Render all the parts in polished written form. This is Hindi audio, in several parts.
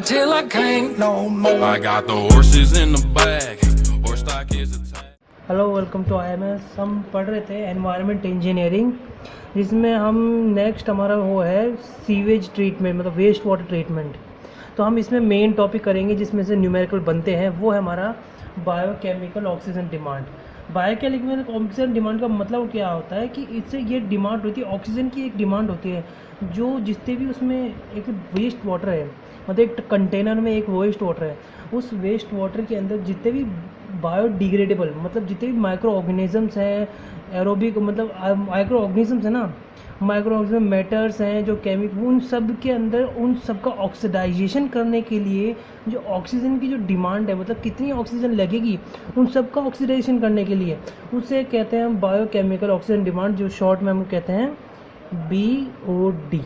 till I can't no more. I got the horses in the back, horse stock is attached. Hello welcome to IMS। हम पढ़ रहे थे एनवायरनमेंट इंजीनियरिंग, जिसमें हम नेक्स्ट हमारा वो है सीवेज ट्रीटमेंट, मतलब वेस्ट वाटर ट्रीटमेंट। तो हम इसमें मेन टॉपिक करेंगे जिसमें से न्यूमेरिकल बनते हैं, वो है हमारा biochemical oxygen demand. Biochemical oxygen demand का मतलब क्या होता है कि इससे ये डिमांड होती है, ऑक्सीजन की एक डिमांड होती है जो जितने भी उसमें एक वेस्ट वाटर है, मतलब एक कंटेनर में एक वेस्ट वाटर है, उस वेस्ट वाटर के अंदर जितने भी बायोडिग्रेडेबल, मतलब जितने भी माइक्रो ऑर्गेनिजम्स हैं, एरोबिक मतलब माइक्रो ऑर्गेनिजम्स है ना, माइक्रो ऑर्गेनिज्म मैटर्स हैं जो केमिकल, उन सब के अंदर उन सब का ऑक्सीडाइजेशन करने के लिए जो ऑक्सीजन की जो डिमांड है, मतलब कितनी ऑक्सीजन लगेगी उन सब का ऑक्सीडाइजेशन करने के लिए, उसे कहते हैं बायोकेमिकल ऑक्सीजन डिमांड, जो शॉर्ट में हम कहते हैं BOD।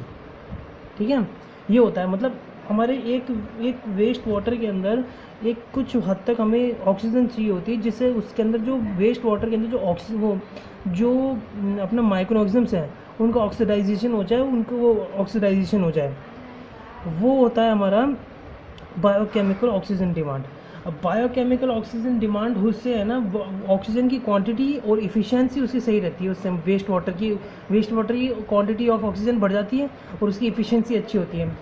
ठीक है, ये होता है, मतलब हमारे एक वेस्ट वाटर के अंदर एक कुछ हद तक हमें ऑक्सीजन चाहिए होती है, जिससे उसके अंदर जो वेस्ट वाटर के अंदर जो ऑक्सीजन, वो जो अपना माइक्रो ऑर्गेनिजम्स हैं उनका ऑक्सीडाइजेशन हो जाए, उनको वो ऑक्सीडाइजेशन हो जाए, वो होता है हमारा बायोकेमिकल ऑक्सीजन डिमांड। अब बायोकेमिकल ऑक्सीजन डिमांड उससे है ना, ऑक्सीजन की क्वांटिटी और इफ़िशियंसी उसकी सही रहती है, उससे वेस्ट वाटर की क्वांटिटी ऑफ ऑक्सीजन बढ़ जाती है और उसकी इफ़िशियंसी अच्छी होती है।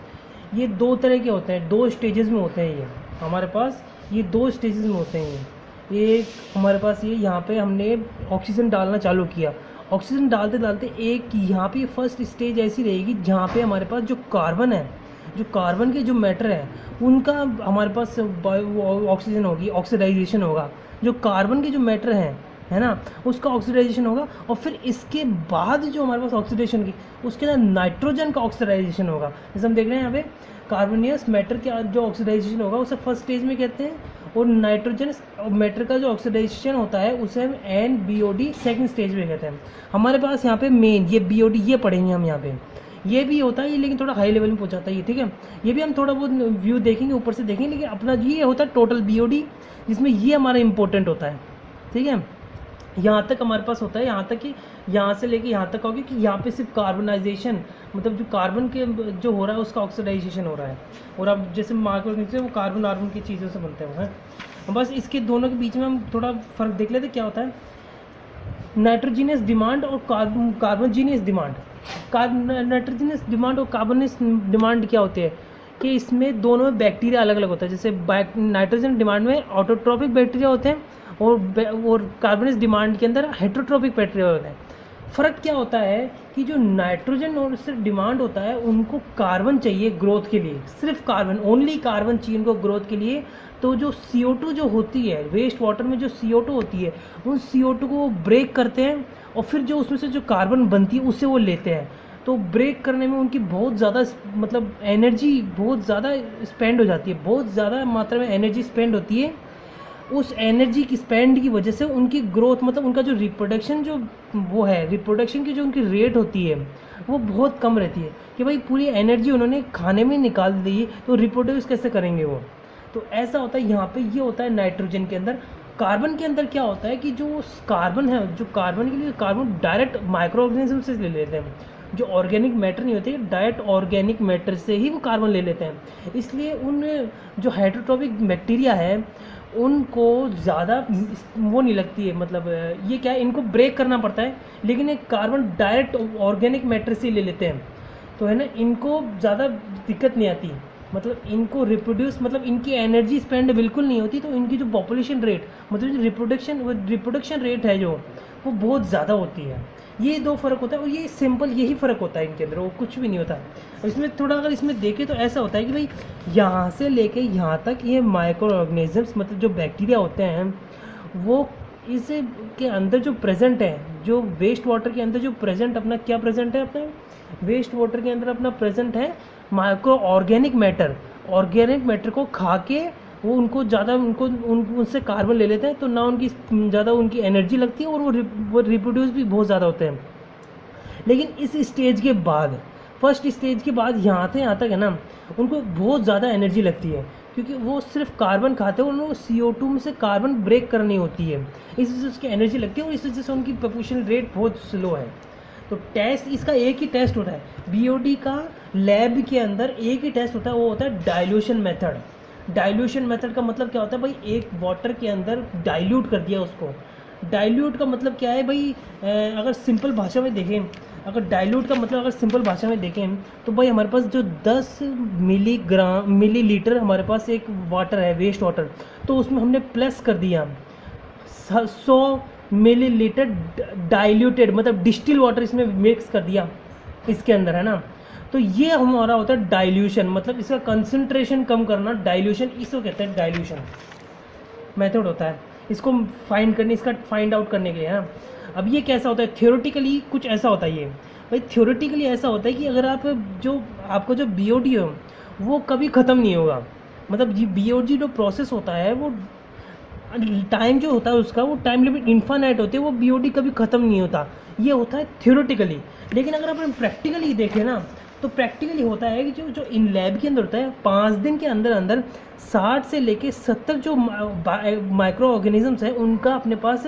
ये दो तरह के होते हैं, दो स्टेजेस में होते हैं, ये हमारे पास ये दो स्टेजेस में होते हैं। ये एक हमारे पास ये यहाँ पे हमने ऑक्सीजन डालना चालू किया, ऑक्सीजन डालते डालते एक यहाँ पे फर्स्ट स्टेज ऐसी रहेगी जहाँ पे हमारे पास जो कार्बन है, जो कार्बन के जो मैटर है उनका हमारे पास ऑक्सीजन होगी, ऑक्सीडाइजेशन होगा, जो कार्बन के जो मैटर हैं है ना उसका ऑक्सीडाइजेशन होगा, और फिर इसके बाद जो हमारे पास ऑक्सीडेशन की उसके अंदर नाइट्रोजन का ऑक्सीडाइजेशन होगा। जैसे हम देख रहे हैं यहाँ पे कार्बोनियस मैटर का जो ऑक्सीडाइजेशन होगा उसे फर्स्ट स्टेज में कहते हैं, और नाइट्रोजन मैटर का जो ऑक्सीडाइजेशन होता है उसे हम NBOD सेकंड स्टेज में कहते हैं। हमारे पास यहाँ पे मेन ये BOD ये पढ़ेंगे हम यहाँ पे, ये भी होता है ये, लेकिन थोड़ा हाई लेवल में पहुँचाता है ये। ठीक है, ये भी हम थोड़ा बहुत व्यू देखेंगे, ऊपर से देखेंगे, लेकिन अपना ये होता है टोटल BOD, जिसमें ये हमारा इंपॉर्टेंट होता है। ठीक है, यहाँ तक हमारे पास होता है, यहाँ तक कि यहाँ से लेके यहाँ तक होगी कि यहाँ पे सिर्फ कार्बनाइजेशन, मतलब जो कार्बन के जो हो रहा है उसका ऑक्सीडाइजेशन हो रहा है, और अब जैसे माइक्रो से वो कार्बन की चीज़ों से बनते हैं। बस इसके दोनों के बीच में हम थोड़ा फ़र्क देख लेते क्या होता है नाइट्रोजीनियस डिमांड और कार्बोजीनियस डिमांड। नाइट्रोजीनियस डिमांड और कार्बोनियस डिमांड क्या होती है कि इसमें दोनों में बैक्टीरिया अलग अलग होता है। जैसे नाइट्रोजन डिमांड में ऑटोट्रोपिक बैक्टीरिया होते हैं और कार्बोनियस डिमांड के अंदर हेट्रोट्रोपिक बैक्टीरिया होते हैं। फ़र्क क्या होता है कि जो नाइट्रोजन और उससे डिमांड होता है उनको कार्बन चाहिए ग्रोथ के लिए, सिर्फ कार्बन, ओनली कार्बन चाहिए उनको ग्रोथ के लिए। तो जो CO2 जो होती है वेस्ट वाटर में, जो CO2 होती है, उन CO2 को वो ब्रेक करते हैं और फिर जो उसमें से जो कार्बन बनती है उससे वो लेते हैं। तो ब्रेक करने में उनकी बहुत ज़्यादा मतलब एनर्जी बहुत ज़्यादा स्पेंड हो जाती है, बहुत ज़्यादा मात्रा में एनर्जी स्पेंड होती है। उस एनर्जी की स्पेंड की वजह से उनकी ग्रोथ, मतलब उनका जो रिप्रोडक्शन जो वो है, रिप्रोडक्शन की जो उनकी रेट होती है वो बहुत कम रहती है, कि भाई पूरी एनर्जी उन्होंने खाने में निकाल दी तो रिप्रोड्यूस कैसे करेंगे वो। तो ऐसा होता है यहाँ पे, ये होता है नाइट्रोजन के अंदर। कार्बन के अंदर क्या होता है कि जो कार्बन है, जो कार्बन के लिए कार्बन डायरेक्ट माइक्रो ऑर्गेनिज्म से ले लेते हैं, जो ऑर्गेनिक मैटर नहीं होते, डायरेक्ट ऑर्गेनिक मैटर से ही वो कार्बन ले लेते हैं। इसलिए उन जो हेट्रोट्रोपिक बैक्टीरिया है उनको ज़्यादा वो नहीं लगती है, मतलब ये क्या है, इनको ब्रेक करना पड़ता है, लेकिन एक कार्बन डायरेक्ट ऑर्गेनिक मैटर से ले लेते हैं, तो है ना इनको ज़्यादा दिक्कत नहीं आती, मतलब इनको रिप्रोड्यूस, मतलब इनकी एनर्जी स्पेंड बिल्कुल नहीं होती, तो इनकी जो पॉपुलेशन रेट, मतलब जो रिप्रोडक्शन रेट है जो वो बहुत ज़्यादा होती है। ये दो फ़र्क होता है, और ये सिंपल यही फ़र्क होता है इनके अंदर, वो कुछ भी नहीं होता। इसमें थोड़ा अगर इसमें देखें तो ऐसा होता है कि भाई यहाँ से लेके यहाँ तक ये माइक्रो ऑर्गेनिजम्स, मतलब जो बैक्टीरिया होते हैं, वो इस के अंदर जो प्रेजेंट है, जो वेस्ट वाटर के अंदर जो प्रेजेंट अपना क्या प्रेजेंट है, अपना वेस्ट वाटर के अंदर अपना प्रेजेंट है माइक्रो ऑर्गेनिक मैटर को खा के वो उनको ज़्यादा उनसे कार्बन ले लेते हैं, तो ना उनकी ज़्यादा उनकी एनर्जी लगती है और वो रिप्रोड्यूस भी बहुत ज़्यादा होते हैं। लेकिन इस स्टेज के बाद, फर्स्ट स्टेज के बाद यहाँ से यहाँ तक है ना, उनको बहुत ज़्यादा एनर्जी लगती है, क्योंकि वो सिर्फ कार्बन खाते हैं, उनको CO2 में से कार्बन ब्रेक करनी होती है, इस वजह से उसकी एनर्जी लगती है, और इस वजह से उनकी पॉपुलेशन रेट बहुत स्लो है। तो टेस्ट इसका एक ही टेस्ट होता है, बीओडी का लैब के अंदर एक ही टेस्ट होता है, वो होता है डाइल्यूशन मेथड। डाइल्यूशन मेथड का मतलब क्या होता है भाई, एक वाटर के अंदर डाइल्यूट कर दिया उसको। डाइल्यूट का मतलब क्या है भाई, अगर सिंपल भाषा में देखें, अगर डाइल्यूट का मतलब अगर सिंपल भाषा में देखें तो भाई हमारे पास जो 10 मिलीलीटर हमारे पास एक वाटर है, वेस्ट वाटर, तो उसमें हमने प्लस कर दिया 100 मिलीलीटर डाइल्यूटेड मतलब डिस्टिल वाटर इसमें मिक्स कर दिया इसके अंदर, है ना। तो ये हमारा होता है डाइल्यूशन, मतलब इसका कंसंट्रेशन कम करना, डाइल्यूशन, इसको कहते हैं डाइल्यूशन मेथड होता है। इसको इसका फाइंड आउट करने के लिए, है ना। अब ये कैसा होता है, थियोरेटिकली कुछ ऐसा होता है ये भाई, थियोरेटिकली ऐसा होता है कि अगर आपको जो बीओडी हो वो कभी ख़त्म नहीं होगा, मतलब ये बीओडी जो प्रोसेस होता है वो टाइम जो होता है उसका, वो टाइम लिमिट इन्फानाइट होती है, वो बीओडी कभी ख़त्म नहीं होता, ये होता है थियोरेटिकली। लेकिन अगर अपन प्रैक्टिकली देखें ना, तो प्रैक्टिकली होता है कि जो इन लैब के अंदर होता है 5 दिन के अंदर अंदर 60 से लेके 70 जो माइक्रो ऑर्गेनिजम्स हैं उनका अपने पास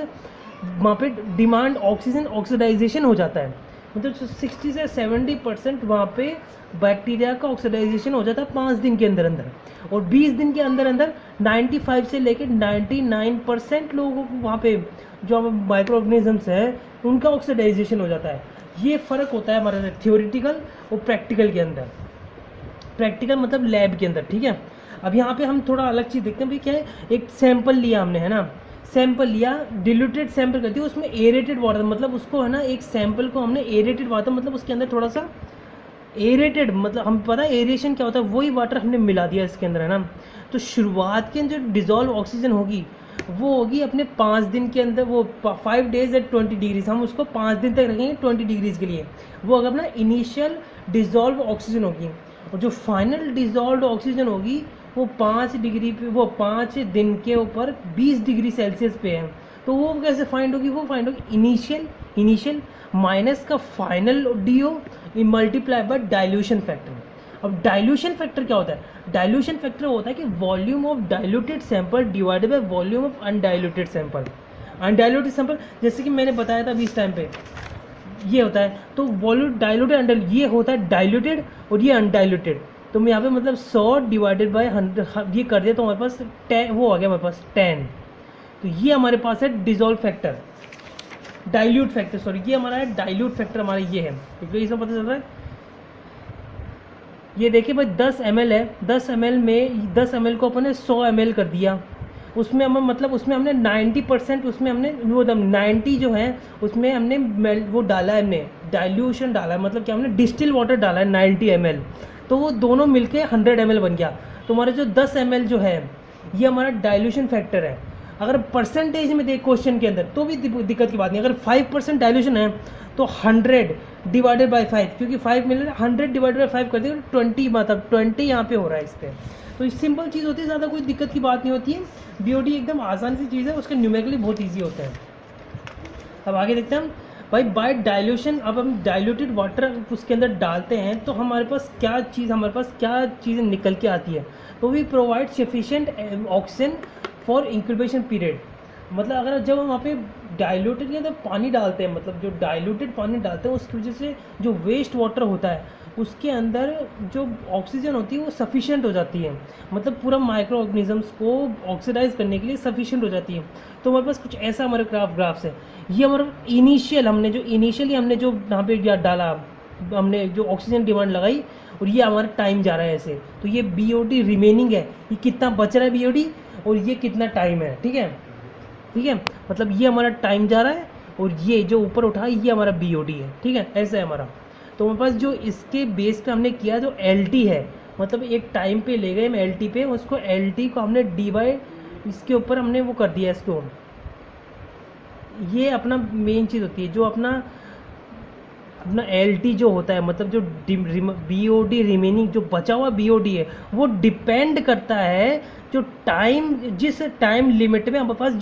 वहाँ पे डिमांड ऑक्सीजन ऑक्सीडाइजेशन हो जाता है, मतलब 60 से 70% वहाँ पे बैक्टीरिया का ऑक्सीडाइजेशन हो जाता है 5 दिन के अंदर अंदर। और 20 दिन के अंदर अंदर 95 से लेकर 99% लोगों को वहाँ पे जो माइक्रो ऑर्गेनिजम्स है उनका ऑक्सीडाइजेशन हो जाता है। ये फ़र्क होता है हमारे थियोरिटिकल और प्रैक्टिकल के अंदर। प्रैक्टिकल मतलब लैब के अंदर, ठीक है। अब यहाँ पे हम थोड़ा अलग चीज़ देखते हैं भाई, क्या है, एक सैंपल लिया हमने, है ना, सैंपल लिया, डिल्यूटेड सैंपल करती है, उसमें एरेटेड वाटर, मतलब उसको, है ना, एक सैंपल को हमने एरेटेड वाटर, मतलब उसके अंदर थोड़ा सा एरेटेड, मतलब हम पता है एरेशन क्या होता है, वही वाटर हमने मिला दिया इसके अंदर, है ना। तो शुरुआत के जो डिजॉल्व ऑक्सीजन होगी वो होगी अपने 5 दिन के अंदर, वो 5 days at 20 डिग्रीज, हम उसको 5 दिन तक रखेंगे 20 डिग्रीज के लिए, वो अगर अपना इनिशियल डिजॉल्व ऑक्सीजन होगी। और जो फाइनल डिजॉल्व ऑक्सीजन होगी वो 5 डिग्री पे, वो 5 दिन के ऊपर 20 डिग्री सेल्सियस पे है। तो वो कैसे फाइंड होगी, वो फाइंड होगी इनिशियल माइनस का final DO multiply by dilution factor. अब डाइल्यूशन फैक्टर क्या होता है, डाइल्यूशन फैक्टर होता है कि volume of diluted sample divided by volume of undiluted sample. Undiluted sample जैसे कि मैंने बताया था अभी इस टाइम पे ये होता है, तो वॉल्यूम डाइल्यूटेड, ये होता है डाइल्यूटेड और ये अनडाइल्यूटेड। तो मैं यहाँ पे मतलब 100 डिवाइडेड बाय 100 ये कर दिया तो हमारे पास 10 वो आ गया हमारे पास 10। तो ये हमारे पास है dissolve factor, dilute factor, sorry ये हमारा है डाइल्यूट फैक्टर, हमारा ये है, क्योंकि इसमें पता चल रहा है। ये देखिए भाई 10 ml है, 10 ml में 10 ml को अपन ने 100 ml कर दिया, उसमें हम मतलब उसमें हमने 90% उसमें हमने वो 90 जो है उसमें हमने वो डाला है, हमने डाइल्यूशन डाला है, मतलब क्या हमने डिस्टिल वाटर डाला है 90 ml, तो वो दोनों मिलके 100 ml बन गया। तो हमारे जो 10 ml जो है ये हमारा डाइल्यूशन फैक्टर है। अगर परसेंटेज में देख क्वेश्चन के अंदर तो भी दिक्कत की बात नहीं, अगर 5% डाइल्यूशन है तो 100 डिवाइडेड बाई 5, क्योंकि 5 मिल रहा है, 100 डिवाइडेड बाई 5 कर दिया 20, मतलब 20 यहाँ पे हो रहा है इस पर। तो ये सिंपल चीज़ होती है, ज़्यादा कोई दिक्कत की बात नहीं होती है। बीओडी एकदम आसान सी चीज़ है, उसका न्यूमेरिकली बहुत ईजी होता है। अब आगे देखते हैं हम भाई बाय डाइल्यूशन। अब हम डाइल्यूटेड वाटर उसके अंदर डालते हैं तो हमारे पास क्या चीज़ें निकल के आती है, तो we provide sufficient oxygen for incubation period. मतलब अगर जब हम वहाँ पे डाइल्यूटेड के अंदर पानी डालते हैं, मतलब जो डाइल्यूटेड पानी डालते हैं उसकी वजह से जो वेस्ट वाटर होता है उसके अंदर जो ऑक्सीजन होती है वो सफिशिएंट हो जाती है, मतलब पूरा माइक्रो ऑर्गेनिजम्स को ऑक्सीडाइज करने के लिए सफिशिएंट हो जाती है। तो हमारे पास कुछ ऐसा हमारे ग्राफ्स है। ये हमारा इनिशियली हमने जो यहाँ पे डाला, हमने जो ऑक्सीजन डिमांड लगाई और ये हमारा टाइम जा रहा है ऐसे। तो ये बीओडी रिमेनिंग है, ये कितना बच रहा है बीओडी और ये कितना टाइम है, ठीक है, मतलब ये हमारा टाइम जा रहा है और ये जो ऊपर उठा है ये हमारा बीओडी है, ठीक है, ऐसा है हमारा। तो हमारे पास जो इसके बेस पे हमने किया जो एलटी है, मतलब एक टाइम पे ले गए हम एलटी पे, उसको एलटी को हमने डिवाइड इसके ऊपर हमने वो कर दिया इसको। ये अपना मेन चीज़ होती है, जो अपना एलटी जो होता है, मतलब जो बीओडी रिमेनिंग जो बचा हुआ बीओडी है वो डिपेंड करता है जो टाइम, जिस टाइम लिमिट में हमारे पास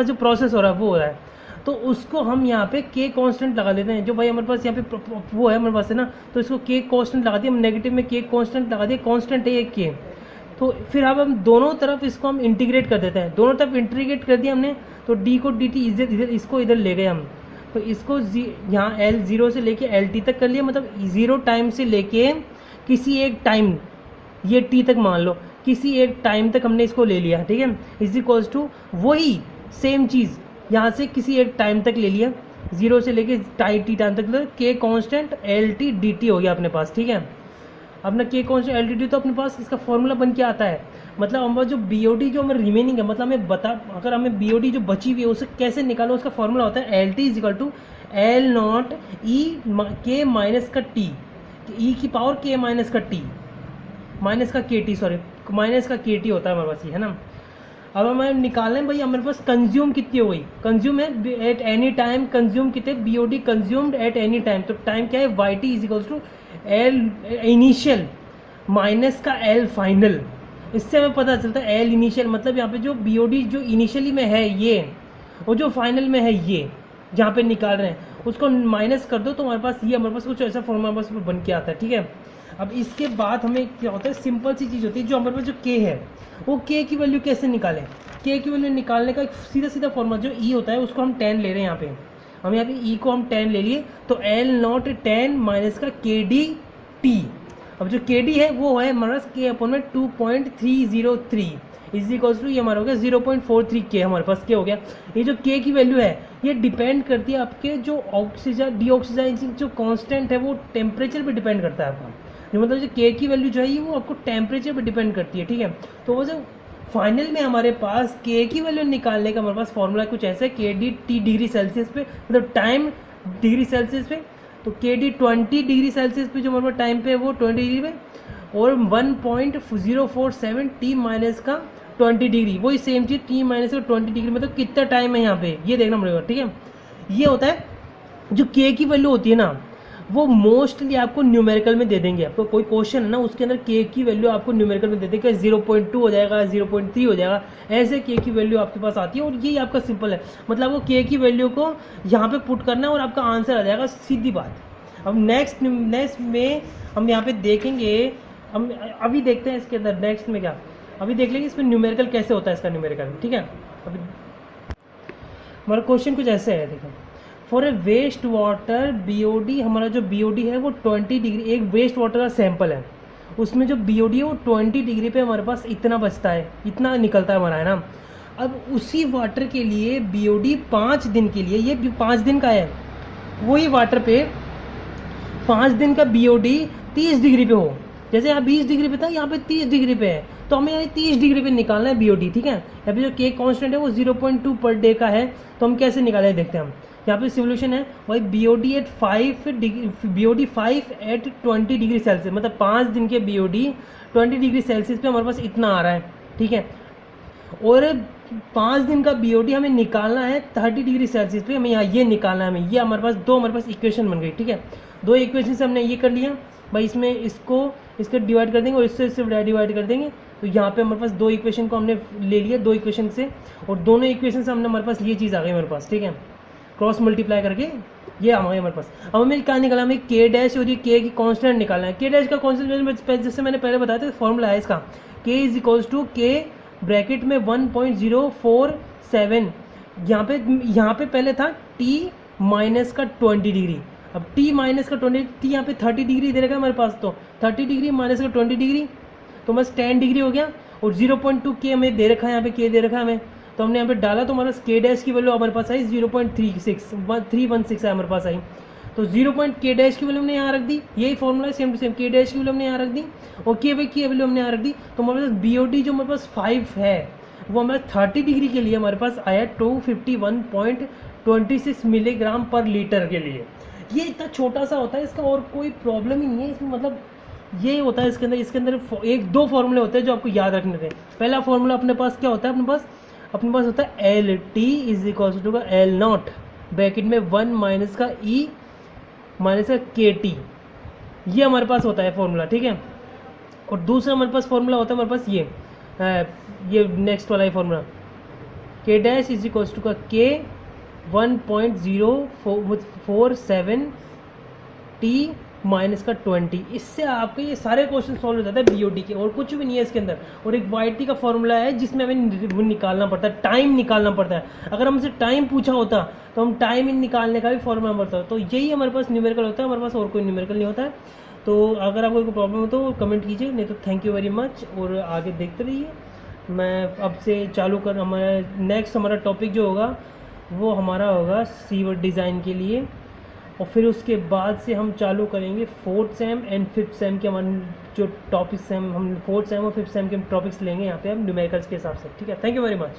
जो प्रोसेस हो रहा है वो हो रहा है, तो उसको हम यहाँ पे के कांस्टेंट लगा देते हैं। जो भाई हमारे पास यहाँ पे वो है हमारे पास है ना, तो इसको के कांस्टेंट लगा दिया, हम नेगेटिव में के कांस्टेंट लगा दिया, कांस्टेंट है ये के। तो फिर अब हम दोनों तरफ इसको हम इंटीग्रेट कर देते हैं, दोनों तरफ इंटीग्रेट कर दिया हमने, तो डी को डी टी इधर इसको इधर ले गए हम, तो इसको यहाँ एल 0 से लेके एल टी तक कर लिया, मतलब 0 टाइम से लेके किसी एक टाइम, ये टी तक मान लो, किसी एक टाइम तक हमने इसको ले लिया, ठीक है। इज इक्वल्स टू वही सेम चीज़ यहाँ से किसी एक टाइम तक ले लिया, 0 से लेके टी टाइम तक, के constant L T D T हो गया अपने पास, ठीक है। अपना के कॉन्स्टेंट एल टी डी, तो अपने पास इसका फॉर्मूला बन के आता है, मतलब हमारा जो बी ओ डी जो हमें रिमेनिंग है, मतलब हमें बता, अगर हमें बी ओ डी जो बची हुई है उसे कैसे निकालो, उसका फॉर्मूला होता है L T is equal to L naught E के माइनस का टी, ई की पावर के माइनस का टी, माइनस का के टी, सॉरी माइनस का के टी होता है हमारे पास, ये है ना। अब हमें निकालना है भाई हमारे पास कंज्यूम कितनी हो गई, कंज्यूम है एट एनी टाइम, कंज्यूम कितने B O D consumed at any time, तो टाइम क्या है Y T is equals to L initial minus का एल फाइनल। इससे हमें पता चलता है एल इनिशियल मतलब यहाँ पे जो बी ओ डी जो इनिशियली में है ये, और जो फाइनल में है ये, जहाँ पे निकाल रहे हैं उसको माइनस कर दो तो हमारे पास ये, हमारे पास कुछ ऐसा फॉर्मूला हमारे पास बन के आता है, ठीक है। अब इसके बाद हमें क्या होता है, सिंपल सी चीज़ होती है, जो हमारे पास जो के है वो के की वैल्यू कैसे निकालें, के की वैल्यू निकालने का एक सीधा सीधा फॉर्मूला, जो ई होता है उसको हम 10 ले रहे हैं यहाँ पे, हम यहाँ पे ई को हम 10 ले लिए, तो एल नॉट 10 माइनस का के डी टी। अब जो के डी है वो है हमारा के अपॉन में 2.303 इज इक्वल्स टू, ये हमारा हो गया 0.43 के, हमारे पास के हो गया। ये जो के की वैल्यू है ये डिपेंड करती है आपके जो ऑक्सीजन डीऑक्सीडाइजिंग जो कांस्टेंट है वो टेम्परेचर पे डिपेंड करता है आपका, मतलब जो के की वैल्यू जो है वो आपको टेम्परेचर पे डिपेंड करती है, ठीक है। तो वो जो फाइनल में हमारे पास के की वैल्यू निकालने का हमारे पास फॉर्मूला कुछ ऐसा है, के डी टी डिग्री सेल्सियस पे, मतलब टाइम डिग्री सेल्सियस पे, तो के डी 20 डिग्री सेल्सियस पे जो हमारे पास टाइम पे है वो 20 डिग्री पे, और 1.047 टी माइनस का 20 डिग्री, वही सेम चीज़ टी माइनस का 20 डिग्री, मतलब कितना टाइम है यहाँ पे ये देखना पड़ेगा, ठीक है। ये होता है जो के की वैल्यू होती है ना, वो मोस्टली आपको न्यूमेरिकल में दे देंगे, आपको कोई क्वेश्चन है ना उसके अंदर के की वैल्यू आपको न्यूमेरिकल में दे देंगे, 0.2 हो जाएगा, 0.3 हो जाएगा, ऐसे के की वैल्यू आपके पास आती है, और ये आपका सिंपल है, मतलब आपको के की वैल्यू को यहाँ पे पुट करना है और आपका आंसर आ जाएगा, सीधी बात। अब नेक्स्ट में हम यहाँ पे देखेंगे, हम अभी देखते हैं इसके अंदर नेक्स्ट में क्या, अभी देख लेंगे इसमें न्यूमेरिकल कैसे होता है इसका न्यूमेरिकल, ठीक है। अभी हमारा क्वेश्चन कुछ ऐसे है, देखो, for a waste water B O D, हमारा जो बी ओ डी है वो 20 डिग्री, एक वेस्ट वाटर का सैंपल है, उसमें जो बी ओ डी है वो 20 डिग्री पे हमारे पास इतना बचता है, इतना निकलता है हमारा, है ना। अब उसी वाटर के लिए बी ओ डी 5 दिन के लिए, ये 5 दिन का है, वही वाटर पे 5 दिन का बी ओ डी 30 डिग्री पे हो, जैसे यहाँ 20 डिग्री पे था यहाँ पे 30 डिग्री पे है, तो हमें यहाँ 30 डिग्री पे निकालना है बी ओ डी, ठीक है। यहाँ पे जो के कांस्टेंट है वो 0.2 पर डे का है, तो हम कैसे निकाले देखते हैं हम। यहाँ पे सोल्यूशन है भाई B O D at 5 degree, B O D 5 at 20 degree Celsius, मतलब 5 दिन के B O D 20 degree Celsius पे हमारे पास इतना आ रहा है, ठीक है। और 5 दिन का बी ओ डी हमें निकालना है 30 डिग्री सेल्सियस पे, हमें यहाँ ये निकालना है, हमें ये हमारे पास इक्वेशन बन गई, ठीक है। 2 इक्वेशन से हमने ये कर लिया भाई, इसमें इसको डिवाइड कर देंगे और इससे डिवाइड कर देंगे, तो यहाँ पे हमारे पास 2 इक्वेशन को हमने ले लिया, 2 इक्वेशन से, और दोनों इक्वेशन से हमने हमारे पास ये चीज़ आ गई हमारे पास, ठीक है, क्रॉस मल्टीप्लाई करके ये आ गई हमारे पास। अब हमें क्या निकाला, हमें के डैश और ये के की कांस्टेंट निकालना है। के डैश का कांस्टेंट जैसे मैंने पहले बताया था, फॉर्मूला है इसका, के इज इक्वल्स टू के ब्रैकेट में 1.047, यहाँ पे पहले था टी माइनस का 20 डिग्री, अब टी माइनस का 20, टी यहाँ पे 30 डिग्री दे रखा है हमारे पास, तो 30 डिग्री माइनस का 20 डिग्री तो बस 10 डिग्री हो गया, और 0.2 के हमें दे रखा है, यहाँ पे के दे रखा है हमें, तो हमने यहाँ पे डाला तो हमारे पास के डैश की वैल्यू हमारे पास आई 0.316 है हमारे पास आई, तो 0. डैश की वैल्यू हमने यहाँ रख दी, यही फॉर्मूला है सेम टू सेम, के डैश की वैल्यू हमने यहाँ रख दी और के वाई की वैल्यू हमने यहाँ रख दी, तो हमारे पास बी ओ डी जो हमारे पास 5 है वो हमारे 30 डिग्री के लिए हमारे पास आया 251.26 मिलीग्राम पर लीटर के लिए। ये इतना छोटा सा होता है, इसका और कोई प्रॉब्लम ही नहीं है इसमें, मतलब ये होता है इसके अंदर 1-2 फॉर्मूले होते हैं जो आपको याद रखने थे। पहला फॉर्मूला अपने पास क्या होता है, अपने पास होता है L T is equal to L not bracket में 1 माइनस का ई माइनस का के टी, ये हमारे पास होता है फॉर्मूला, ठीक है। और दूसरा हमारे पास फॉर्मूला होता है हमारे पास ये नेक्स्ट वाला फॉर्मूला, के डैश इज इक्वल टू का के 1.047 टी -20। इससे आपके ये सारे क्वेश्चन सॉल्व हो जाते हैं बीओडी के, और कुछ भी नहीं है इसके अंदर। और एक वाई का फॉर्मूला है जिसमें हमें निकालना पड़ता है, टाइम निकालना पड़ता है। अगर हमसे टाइम पूछा होता तो हम टाइम इन निकालने का भी फॉर्मूला पड़ता है। तो यही हमारे पास न्यूमेरिकल होता है, हमारे पास और कोई न्यूमेरिकल नहीं होता है। तो अगर आपको कोई प्रॉब्लम हो तो कमेंट कीजिए, नहीं तो थैंक यू वेरी मच, और आगे देखते रहिए। मैं अब से चालू कर हमारा नेक्स्ट हमारा टॉपिक जो होगा वो हमारा होगा सीवर्ड डिज़ाइन के लिए, और फिर उसके बाद से हम चालू करेंगे 4th same and 5th same के हमारे जो टॉपिक्स हैं। हम 4th सेम और 5th सेम के टॉपिक्स लेंगे यहाँ पे हम न्यूमेरिकल्स के हिसाब से। ठीक है, थैंक यू वेरी मच।